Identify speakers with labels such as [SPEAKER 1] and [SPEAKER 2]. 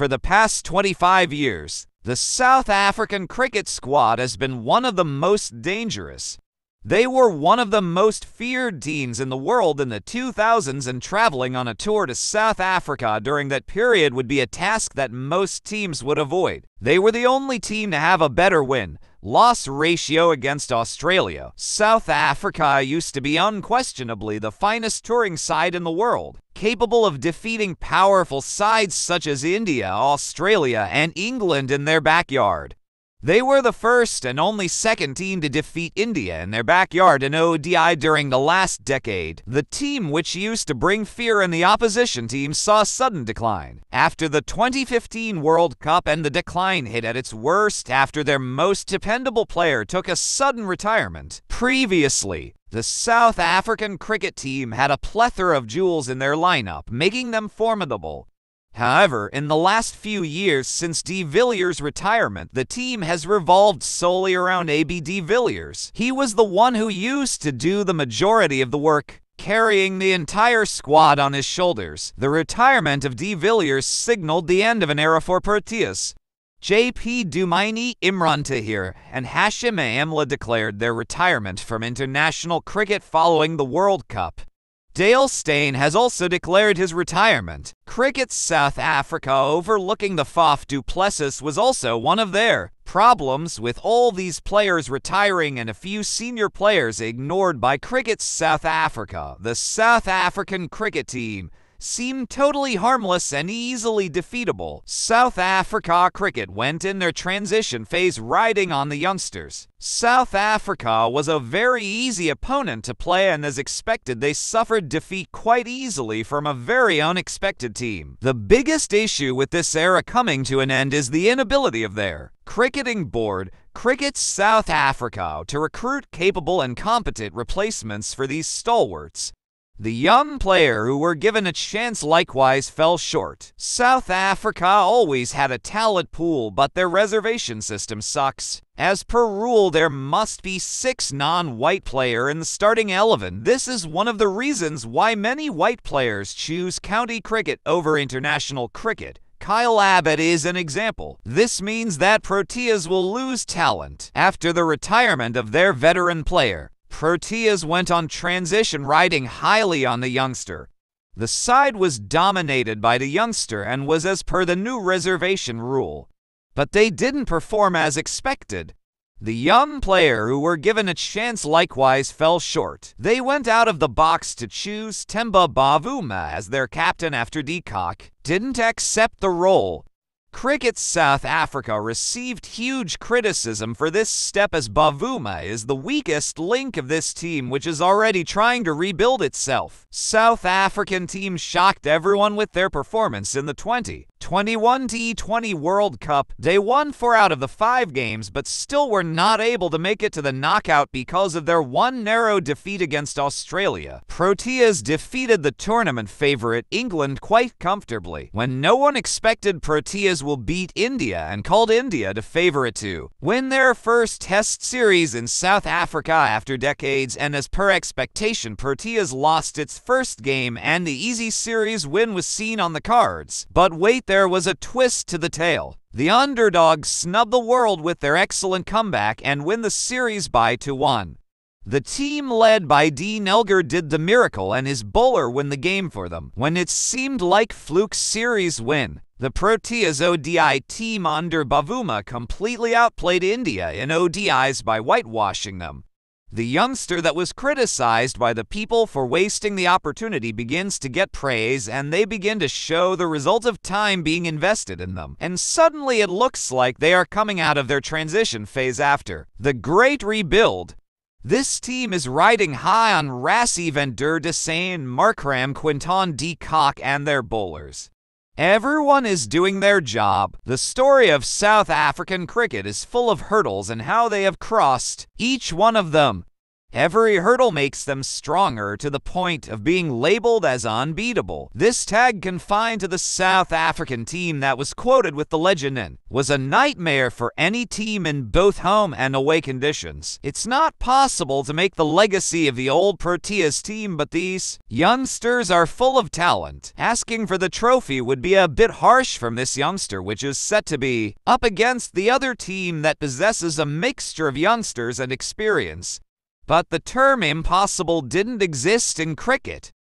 [SPEAKER 1] For the past 25 years, the South African cricket squad has been one of the most dangerous. They were one of the most feared teams in the world in the 2000s, and traveling on a tour to South Africa during that period would be a task that most teams would avoid. They were the only team to have a better win-loss ratio against Australia. South Africa used to be unquestionably the finest touring side in the world, capable of defeating powerful sides such as India, Australia, and England in their backyard. They were the first and only second team to defeat India in their backyard in ODI during the last decade. The team, which used to bring fear in the opposition team, saw a sudden decline after the 2015 World Cup, and the decline hit at its worst after their most dependable player took a sudden retirement. Previously, the South African cricket team had a plethora of jewels in their lineup, making them formidable. However, in the last few years since de Villiers' retirement, the team has revolved solely around de Villiers. He was the one who used to do the majority of the work, carrying the entire squad on his shoulders. The retirement of de Villiers signaled the end of an era for Proteas. JP Dumaini, Imran Tahir, and Hashim Amla declared their retirement from international cricket following the World Cup. Dale Steyn has also declared his retirement. Cricket South Africa, overlooking the Faf du Plessis, was also one of their problems, with all these players retiring and a few senior players ignored by Cricket South Africa. The South African cricket team seemed totally harmless and easily defeatable. South Africa cricket went in their transition phase riding on the youngsters. South Africa was a very easy opponent to play, and as expected, they suffered defeat quite easily from a very unexpected team. The biggest issue with this era coming to an end is the inability of their cricketing board, Cricket South Africa, to recruit capable and competent replacements for these stalwarts. The young player who were given a chance likewise fell short. South Africa always had a talent pool, but their reservation system sucks. As per rule, there must be 6 non-white players in the starting 11. This is one of the reasons why many white players choose county cricket over international cricket. Kyle Abbott is an example. This means that Proteas will lose talent after the retirement of their veteran player. Proteas went on transition riding highly on the youngster. The side was dominated by the youngster and was as per the new reservation rule. But they didn't perform as expected. The young player who were given a chance likewise fell short. They went out of the box to choose Temba Bavuma as their captain after de Kock didn't accept the role. Cricket South Africa received huge criticism for this step, as Bavuma is the weakest link of this team, which is already trying to rebuild itself. South African team shocked everyone with their performance in the 2021 T20 World Cup. They won 4 out of the 5 games, but still were not able to make it to the knockout because of their one narrow defeat against Australia. Proteas defeated the tournament favourite England quite comfortably, when no one expected Proteas will beat India, and called India to favourite to win their first Test series in South Africa after decades, and as per expectation, Proteas lost its first game and the easy series win was seen on the cards. But wait, there was a twist to the tale. The underdogs snub the world with their excellent comeback and win the series by 2-1. The team led by Dean Elgar did the miracle, and his bowler win the game for them. When it seemed like fluke series win, the Proteas ODI team under Bavuma completely outplayed India in ODIs by whitewashing them. The youngster that was criticized by the people for wasting the opportunity begins to get praise, and they begin to show the result of time being invested in them. And suddenly it looks like they are coming out of their transition phase after the great rebuild. This team is riding high on Rassie van der Dussen, Markram, Quinton de Kock, and their bowlers. Everyone is doing their job. The story of South African cricket is full of hurdles and how they have crossed each one of them. Every hurdle makes them stronger to the point of being labeled as unbeatable. This tag confined to the South African team that was quoted with the legend in was a nightmare for any team in both home and away conditions. It's not possible to make the legacy of the old Proteas team, but these youngsters are full of talent. Asking for the trophy would be a bit harsh from this youngster, which is set to be up against the other team that possesses a mixture of youngsters and experience. But the term impossible didn't exist in cricket.